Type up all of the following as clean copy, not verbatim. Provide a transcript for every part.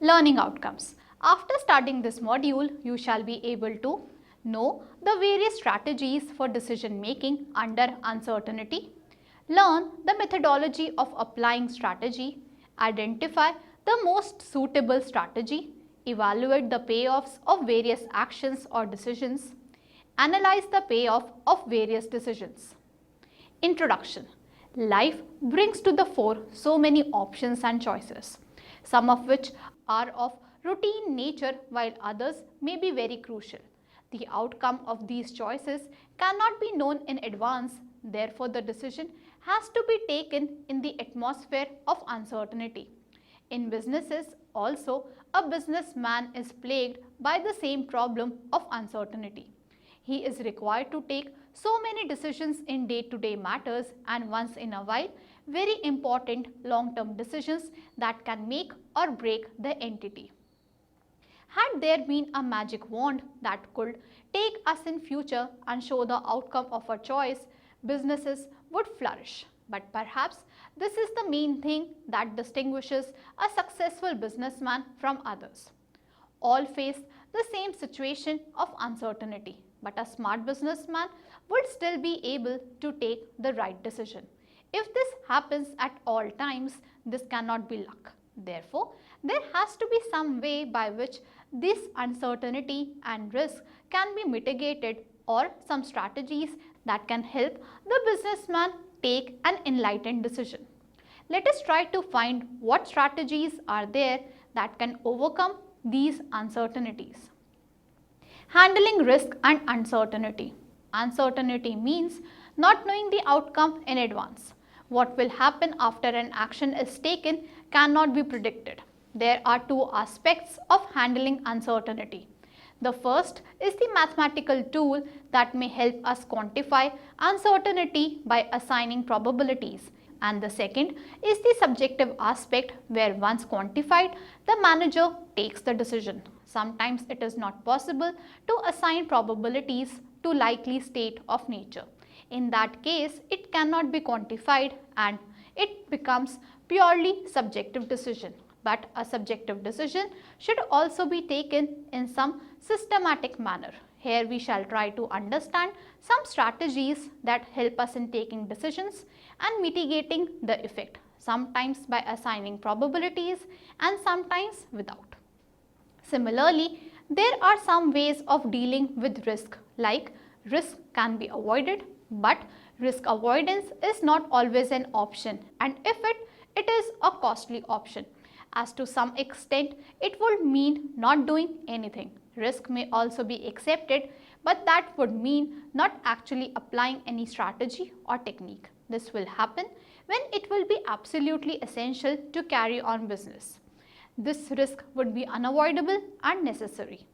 Learning outcomes. After studying this module, you shall be able to know the various strategies for decision making under uncertainty, learn the methodology of applying strategy, identify the most suitable strategy, evaluate the payoffs of various actions or decisions, analyze the payoff of various decisions. Introduction. Life brings to the fore so many options and choices, some of which are of routine nature while others may be very crucial. The outcome of these choices cannot be known in advance, therefore the decision has to be taken in the atmosphere of uncertainty. In businesses also, a businessman is plagued by the same problem of uncertainty. He is required to take so many decisions in day-to-day matters and once in a while very important long-term decisions that can make or break the entity. Had there been a magic wand that could take us in future and show the outcome of a choice, businesses would flourish. But perhaps this is the main thing that distinguishes a successful businessman from others. All face the same situation of uncertainty, but a smart businessman would still be able to take the right decision. If this happens at all times, this cannot be luck. Therefore, there has to be some way by which this uncertainty and risk can be mitigated or some strategies that can help the businessman take an enlightened decision. Let us try to find what strategies are there that can overcome these uncertainties. Handling risk and uncertainty. Uncertainty means not knowing the outcome in advance. What will happen after an action is taken cannot be predicted. There are two aspects of handling uncertainty. The first is the mathematical tool that may help us quantify uncertainty by assigning probabilities. And the second is the subjective aspect where once quantified, the manager takes the decision. Sometimes it is not possible to assign probabilities to likely state of nature. In that case, it cannot be quantified and it becomes purely subjective decision. But a subjective decision should also be taken in some systematic manner. Here we shall try to understand some strategies that help us in taking decisions and mitigating the effect, sometimes by assigning probabilities and sometimes without. Similarly, there are some ways of dealing with risk, like risk can be avoided, but risk avoidance is not always an option, and if it is a costly option. As to some extent, it would mean not doing anything. Risk may also be accepted, but that would mean not actually applying any strategy or technique. This will happen when it will be absolutely essential to carry on business. This risk would be unavoidable and necessary.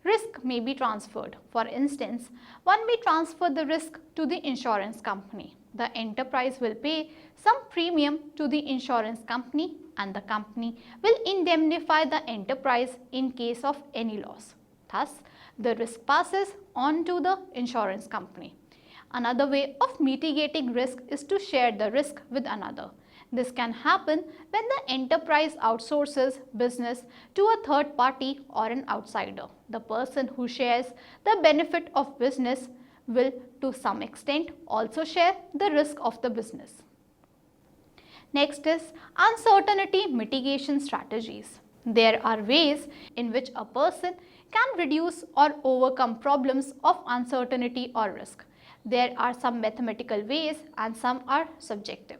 Risk may be transferred. For instance, one may transfer the risk to the insurance company. The enterprise will pay some premium to the insurance company and the company will indemnify the enterprise in case of any loss. Thus, the risk passes on to the insurance company. Another way of mitigating risk is to share the risk with another. This can happen when the enterprise outsources business to a third party or an outsider. The person who shares the benefit of business will to some extent also share the risk of the business. Next is uncertainty mitigation strategies. There are ways in which a person can reduce or overcome problems of uncertainty or risk. There are some mathematical ways and some are subjective.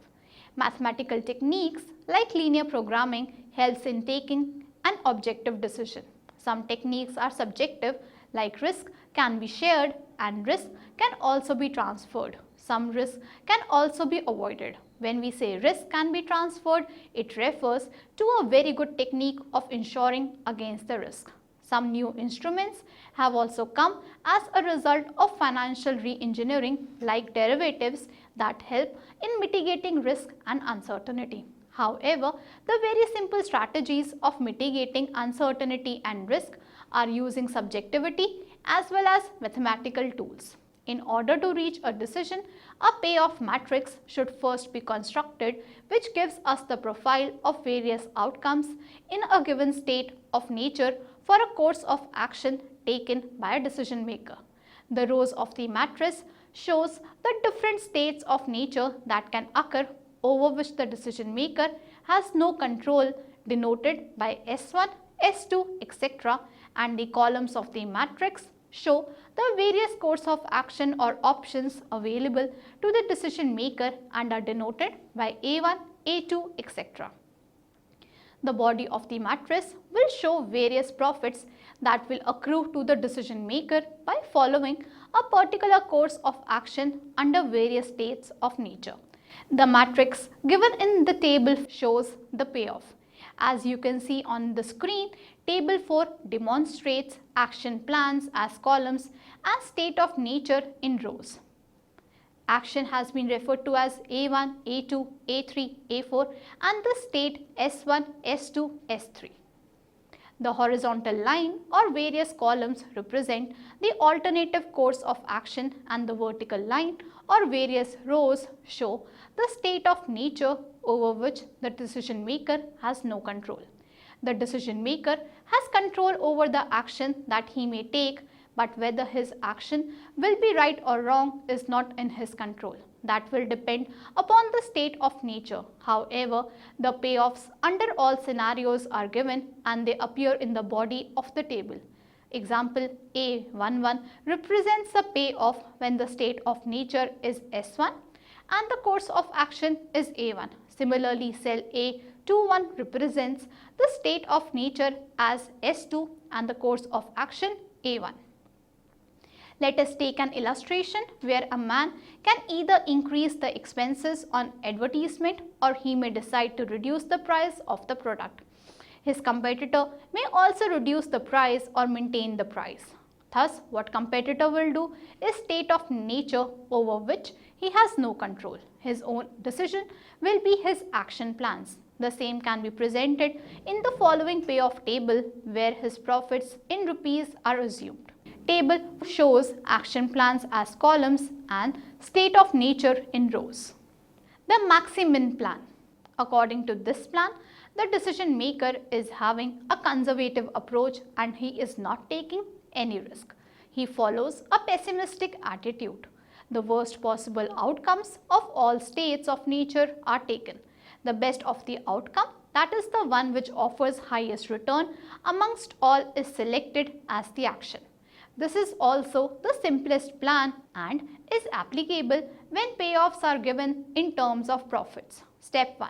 Mathematical techniques like linear programming helps in taking an objective decision. Some techniques are subjective, like risk can be shared and risk can also be transferred. Some risk can also be avoided. When we say risk can be transferred, it refers to a very good technique of ensuring against the risk. Some new instruments have also come as a result of financial re-engineering like derivatives that help in mitigating risk and uncertainty. However, the very simple strategies of mitigating uncertainty and risk are using subjectivity as well as mathematical tools. In order to reach a decision, a payoff matrix should first be constructed, which gives us the profile of various outcomes in a given state of nature for a course of action taken by a decision maker. The rows of the matrix shows the different states of nature that can occur over which the decision maker has no control, denoted by S1, S2, etc., and the columns of the matrix show the various course of action or options available to the decision maker and are denoted by A1, A2, etc. The body of the matrix will show various profits that will accrue to the decision maker by following a particular course of action under various states of nature. The matrix given in the table shows the payoff. As you can see on the screen, table 4 demonstrates action plans as columns and state of nature in rows. Action has been referred to as A1, A2, A3, A4 and the state S1, S2, S3. The horizontal line or various columns represent the alternative course of action and the vertical line or various rows show the state of nature over which the decision maker has no control. The decision maker has control over the action that he may take, but whether his action will be right or wrong is not in his control. That will depend upon the state of nature. However, the payoffs under all scenarios are given and they appear in the body of the table. Example A11 represents a payoff when the state of nature is S1 and the course of action is A1. Similarly, cell A21 represents the state of nature as S2 and the course of action A1. Let us take an illustration where a man can either increase the expenses on advertisement or he may decide to reduce the price of the product. His competitor may also reduce the price or maintain the price. Thus, what competitor will do is state of nature over which he has no control. His own decision will be his action plans. The same can be presented in the following payoff table where his profits in rupees are assumed. Table shows action plans as columns and state of nature in rows. The Maximin plan. According to this plan, the decision maker is having a conservative approach and he is not taking any risk. He follows a pessimistic attitude. The worst possible outcomes of all states of nature are taken. The best of the outcome, that is the one which offers highest return amongst all, is selected as the action. This is also the simplest plan and is applicable when payoffs are given in terms of profits. Step 1.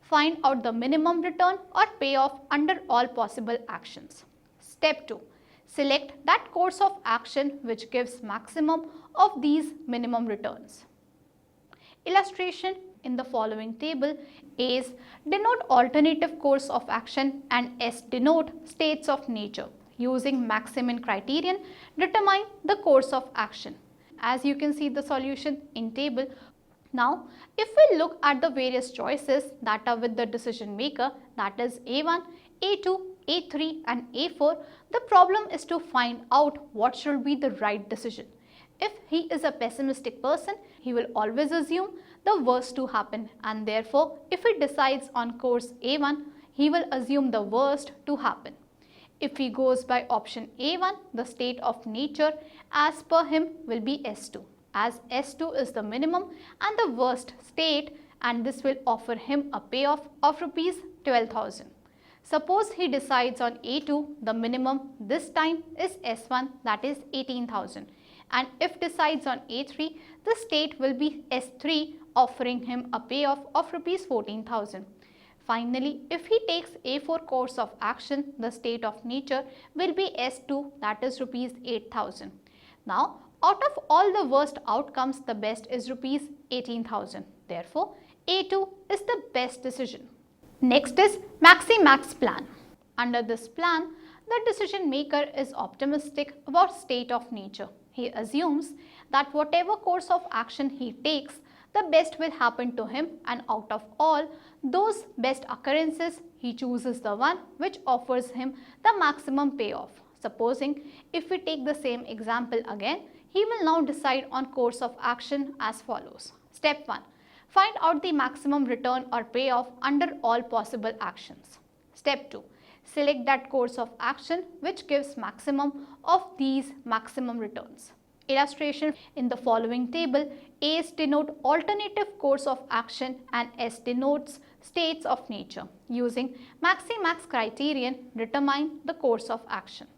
Find out the minimum return or payoff under all possible actions. Step 2. Select that course of action which gives maximum of these minimum returns. Illustration in the following table. A's denote alternative course of action and S denote states of nature. Using Maximin criterion, determine the course of action. As you can see the solution in table. Now, if we look at the various choices that are with the decision maker, that is A1, A2, A3 and A4, the problem is to find out what should be the right decision. If he is a pessimistic person, he will always assume the worst to happen and therefore, if he decides on course A1, he will assume the worst to happen. If he goes by option A1, the state of nature as per him will be S2, as S2 is the minimum and the worst state, and this will offer him a payoff of rupees 12,000. Suppose he decides on A2, the minimum this time is S1, that is 18,000, and if decides on A3, the state will be S3, offering him a payoff of rupees 14,000. Finally, if he takes A4 course of action, the state of nature will be S2, that is rupees 8,000. Now, out of all the worst outcomes, the best is rupees 18,000. Therefore, A2 is the best decision. Next is Minimax plan. Under this plan, the decision maker is optimistic about state of nature. He assumes that whatever course of action he takes, the best will happen to him, and out of all those best occurrences, he chooses the one which offers him the maximum payoff. Supposing if we take the same example again, He will now decide on course of action as follows. Step 1. Find out the maximum return or payoff under all possible actions. Step 2. Select that course of action which gives maximum of these maximum returns. Illustration: in the following table, A's denote alternative course of action and S denotes states of nature. Using Minimax criterion, determine the course of action.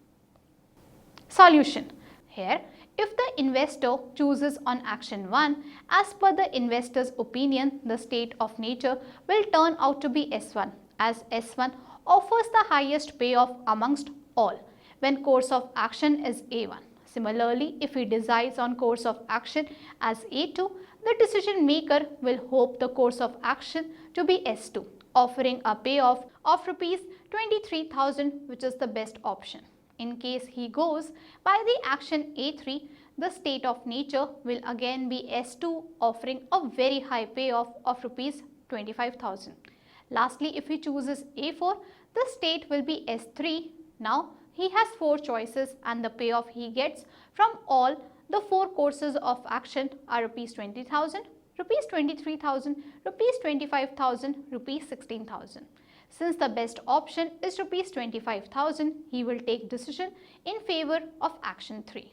Solution: here, if the investor chooses on action 1, as per the investor's opinion, the state of nature will turn out to be S1, as S1 offers the highest payoff amongst all when course of action is A1. Similarly, if he decides on course of action as A2, the decision maker will hope the course of action to be S2, offering a payoff of rupees 23,000, which is the best option. In case he goes by the action A3, the state of nature will again be S2, offering a very high payoff of rupees 25,000. Lastly, if he chooses A4, the state will be S3. Now, he has 4 choices and the payoff he gets from all the 4 courses of action are rupees 20,000, rupees 23,000, rupees 25,000, rupees 16,000. Since the best option is rupees 25,000, he will take decision in favor of action 3.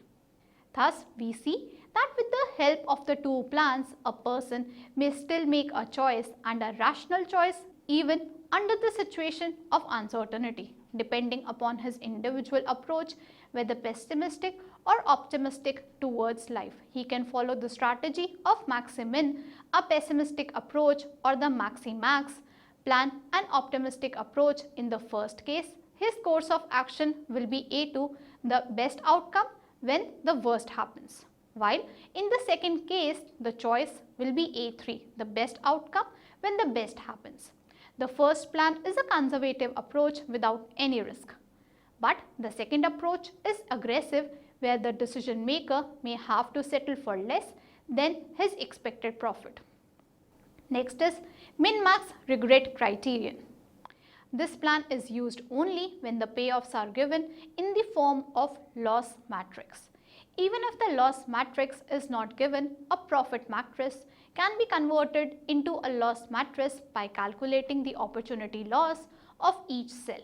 Thus, we see that with the help of the 2 plans, a person may still make a choice and a rational choice even under the situation of uncertainty, depending upon his individual approach, whether pessimistic or optimistic towards life. He can follow the strategy of Maximin, a pessimistic approach, or the Maximax plan, an optimistic approach. In the first case, his course of action will be A2, the best outcome when the worst happens. While in the second case, the choice will be A3, the best outcome when the best happens. The first plan is a conservative approach without any risk. But the second approach is aggressive, where the decision maker may have to settle for less than his expected profit. Next is Minimax Regret criterion. This plan is used only when the payoffs are given in the form of loss matrix. Even if the loss matrix is not given, a profit matrix can be converted into a loss matrix by calculating the opportunity loss of each cell.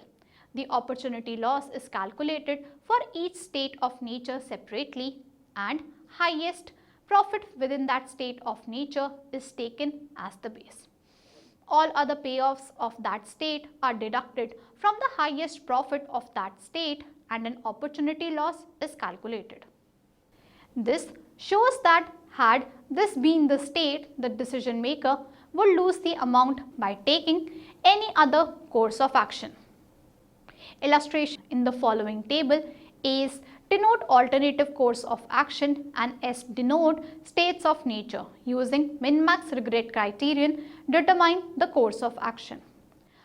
The opportunity loss is calculated for each state of nature separately, and highest profit within that state of nature is taken as the base. All other payoffs of that state are deducted from the highest profit of that state, and an opportunity loss is calculated. This shows that had this been the state, the decision maker would lose the amount by taking any other course of action. Illustration: in the following table, A's denote alternative course of action and S denote states of nature. Using Minimax Regret criterion, determine the course of action.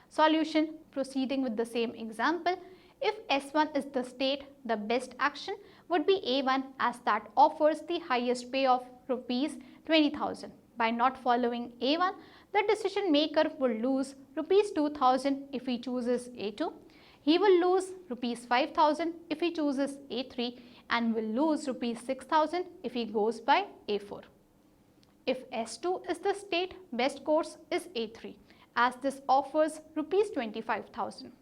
Solution: proceeding with the same example, if S1 is the state, the best action would be A1, as that offers the highest payoff rupees 20,000. By not following A1, the decision maker will lose rupees 2,000 if he chooses A2. He will lose rupees 5,000 if he chooses A3, and will lose rupees 6,000 if he goes by A4. If S2 is the state, best course is A3, as this offers rupees 25,000.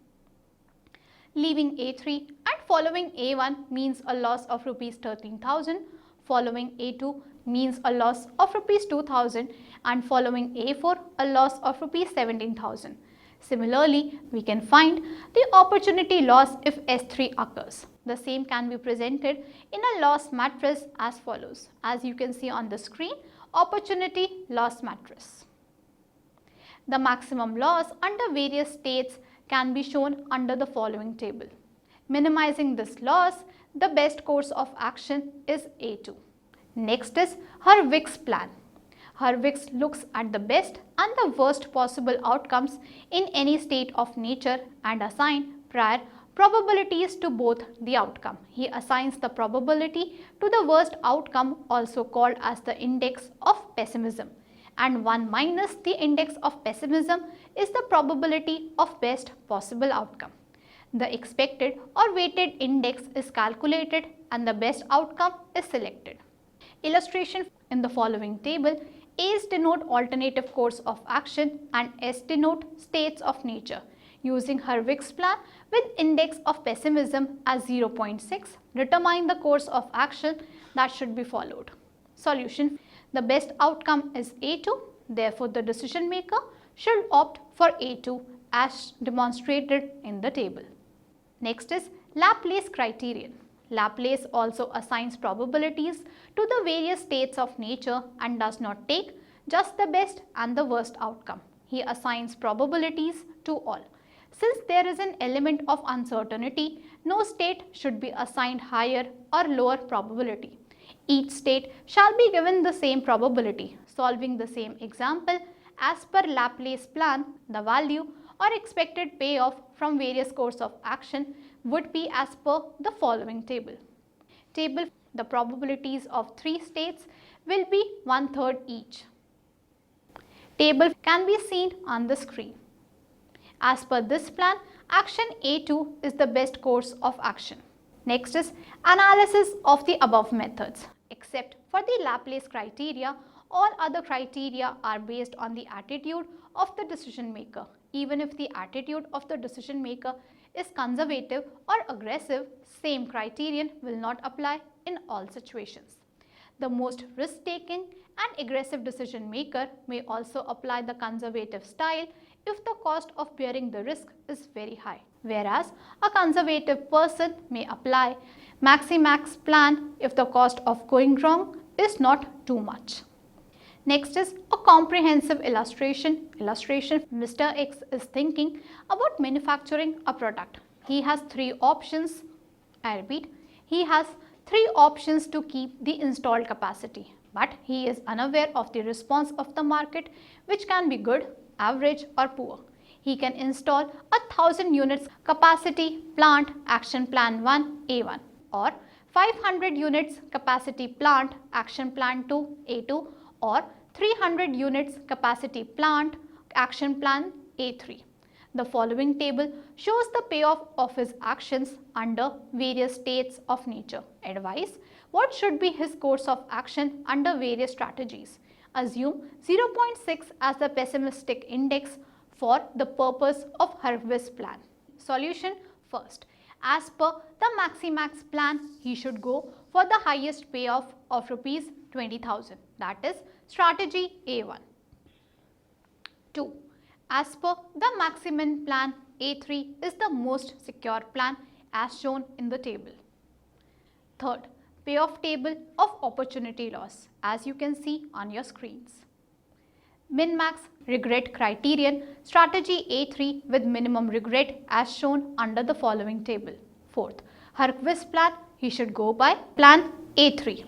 Leaving A3 and following A1 means a loss of rupees 13,000, following A2 means a loss of rupees 2,000, and following A4 a loss of rupees 17,000. Similarly, we can find the opportunity loss if S3 occurs. The same can be presented in a loss matrix as follows. As you can see on the screen, opportunity loss matrix. The maximum loss under various states can be shown under the following table. Minimizing this loss, the best course of action is A2. Next is Hurwitz Plan. Hurwitz looks at the best and the worst possible outcomes in any state of nature and assign prior probabilities to both the outcome. He assigns the probability to the worst outcome, also called as the index of pessimism, and 1 minus the index of pessimism is the probability of best possible outcome. The expected or weighted index is calculated and the best outcome is selected. Illustration in the following table. A's denote alternative course of action and S denote states of nature. Using Hurwitz Plan with index of pessimism as 0.6, determine the course of action that should be followed. Solution. The best outcome is A2, therefore the decision maker should opt for A2 as demonstrated in the table. Next is Laplace criterion. Laplace also assigns probabilities to the various states of nature and does not take just the best and the worst outcome. He assigns probabilities to all. Since there is an element of uncertainty, no state should be assigned higher or lower probability. Each state shall be given the same probability. Solving the same example, as per Laplace plan, the value or expected payoff from various course of action would be as per the following table. The probabilities of 3 states will be 1/3 each. Table can be seen on the screen. As per this plan, action A2 is the best course of action. Next is analysis of the above methods. Except for the Laplace criteria, all other criteria are based on the attitude of the decision maker. Even if the attitude of the decision maker is conservative or aggressive, same criterion will not apply in all situations. The most risk-taking and aggressive decision maker may also apply the conservative style if the cost of bearing the risk is very high, whereas a conservative person may apply Minimax plan if the cost of going wrong is not too much. Next is a comprehensive illustration. Mr. X is thinking about manufacturing a product. He has 3 options. I repeat, he has 3 options to keep the installed capacity, but he is unaware of the response of the market, which can be good, average or poor. He can install 1000 units capacity plant action plan 1 A1 or 500 units capacity plant action plan 2 A2 or 300 units capacity plant action plan A3. The following table shows the payoff of his actions under various states of nature. Advice: what should be his course of action under various strategies? Assume 0.6 as the pessimistic index for the purpose of Hurwitz plan. Solution: first, as per the Minimax plan, he should go for the highest payoff of rupees 20,000, that is strategy A1. 2. As per the maximum plan, A3 is the most secure plan as shown in the table. Third, payoff table of opportunity loss as you can see on your screens. Minimax regret criterion, strategy A3 with minimum regret as shown under the following table. Fourth, Hurwitz plan, he should go by plan A3.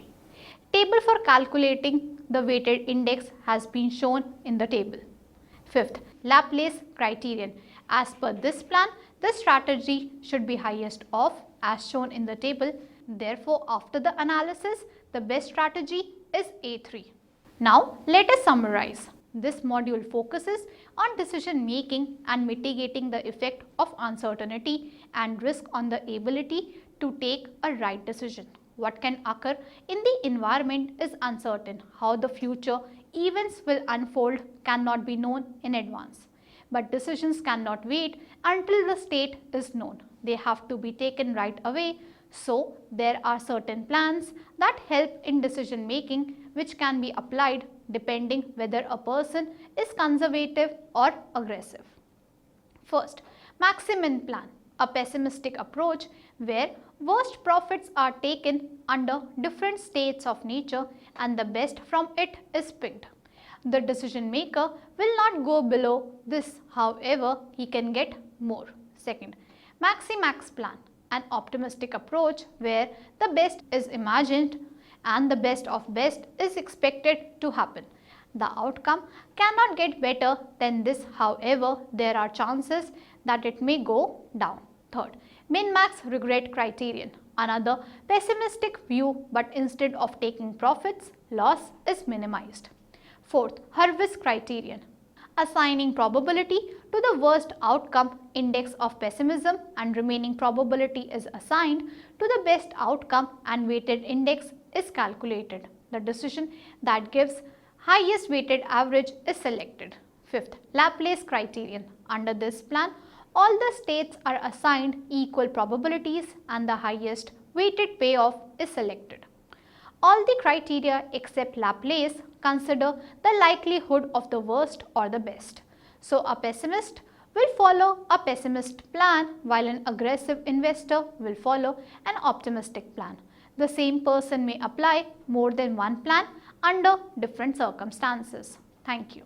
Table for calculating the weighted index has been shown in the table. Fifth, Laplace criterion. As per this plan, the strategy should be highest off as shown in the table. Therefore, after the analysis, the best strategy is A3. Now, let us summarize. This module focuses on decision making and mitigating the effect of uncertainty and risk on the ability to take a right decision. What can occur in the environment is uncertain. How the future events will unfold cannot be known in advance. But decisions cannot wait until the state is known. They have to be taken right away. So, there are certain plans that help in decision making which can be applied depending whether a person is conservative or aggressive. First, maximum plan, a pessimistic approach where worst profits are taken under different states of nature and the best from it is picked. The decision maker will not go below this, however, he can get more. Second, Minimax plan, an optimistic approach where the best is imagined and the best of best is expected to happen. The outcome cannot get better than this, however, there are chances that it may go down. Third, Minimax regret criterion, another pessimistic view, but instead of taking profits, loss is minimized. Fourth, Hurwitz criterion, assigning probability to the worst outcome index of pessimism and remaining probability is assigned to the best outcome and weighted index is calculated. The decision that gives highest weighted average is selected. Fifth, Laplace criterion. Under this plan, all the states are assigned equal probabilities and the highest weighted payoff is selected. All the criteria except Laplace consider the likelihood of the worst or the best. So, a pessimist will follow a pessimist plan while an aggressive investor will follow an optimistic plan. The same person may apply more than one plan under different circumstances. Thank you.